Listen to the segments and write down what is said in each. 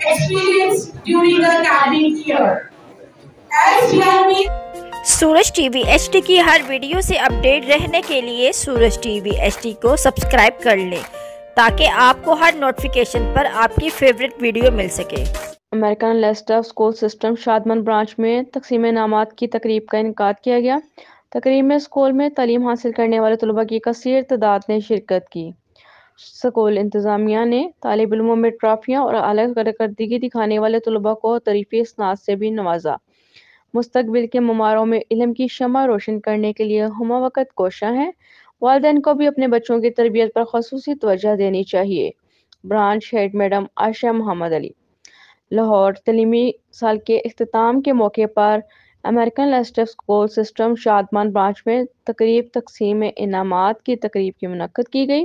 experienced during the academic year. As we are meeting Suraj TV HD की हर video से update रहने के लिए सूरज टीवी एचडी को सब्सक्राइब कर लें ताकि आपको हर नोटिफिकेशन पर आपकी फेवरेट वीडियो मिल सके। American ALS DNK school system Shadman branch में तकसीम इनामात की तकरीब का इनेकाद किया गया। तकरीब में स्कूल में तालीम हासिल करने वाले तलबा की कसीर तादाद ने शिरकत की। स्कूल इंतज़ामिया ने तालिब इल्मों में ट्रॉफियाँ और आला कारकर्दगी दिखाने वाले तलबा को तरीफ़ी इसनाद से भी नवाजा। मुस्तकबिल के ममारों में इल्म की शमा रोशन करने के लिए हुमा वक़्त कोशा हैं। वालिदैन को भी अपने बच्चों की तरबियत पर ख़ुसूसी तवज्जो देनी चाहिए। Branch head madam Ayesha Mohammad Ali. Lahore तलीमी साल के इख्तिताम के मौके पर American ALS DNK school system Shadman branch में तकरीब तकसीम इनामात की तकरीब की मुनक्कद की गई,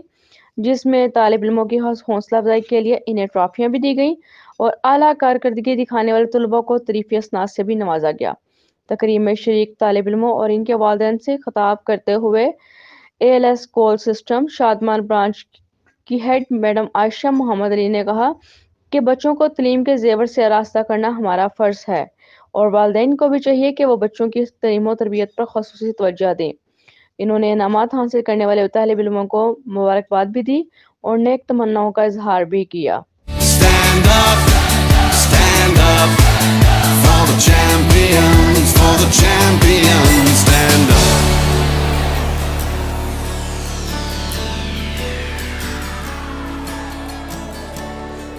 जिसमें तालिब इल्मों की हौसला अफजाई के लिए इन्हें ट्रॉफियाँ भी दी गई और आला कारकर्दगी दिखाने वाले तलबा को तरीफ़ी असनाद से भी नवाजा गया। तकरीब में शरीक तालिब इल्मों और इनके वालिदैन से खिताब करते हुए ALS school system Shadman branch की हेड मैडम आयशा मोहम्मद अली ने कहा कि बच्चों को तालीम के जेवर से आरास्ता करना हमारा फ़र्ज़ है और वालिदैन को भी चाहिए कि वो बच्चों की तालीम और तरबियत पर ख़ुसूसी तवज्जो दें। इन्होंने इनामात हासिल करने वाले तालिब इल्मों को मुबारकबाद भी दी और नेक तमन्नाओं का इजहार भी किया। Stand up for the champions, for the champions, stand up.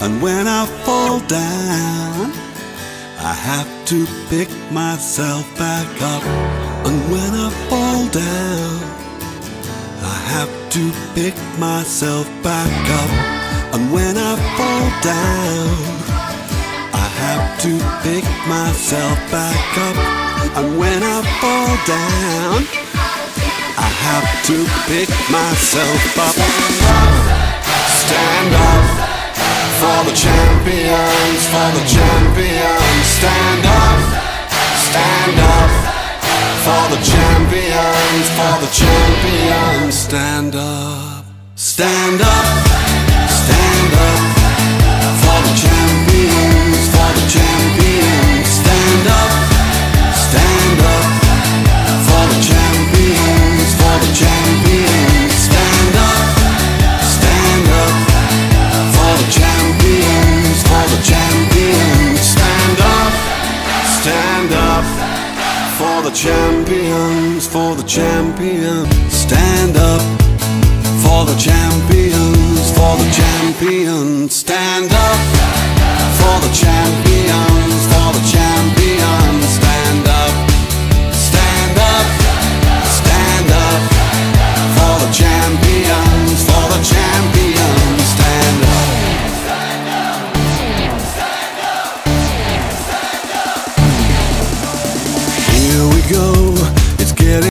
And when I fall down, I have to pick myself back up. And when I fall down, I have to pick myself back up. And when I fall down, I have to pick myself back up. And when I fall down, I have to pick myself up. Stand up for the champions, for the champions. Stand up for the champions, for the champions. Stand up for the champions, for the champions. Stand up for the champions, for the champions. Stand up for the champions, for the champions. Stand up for the champions, for the champions. Stand up for the champions, for the champions. Stand up for the champions.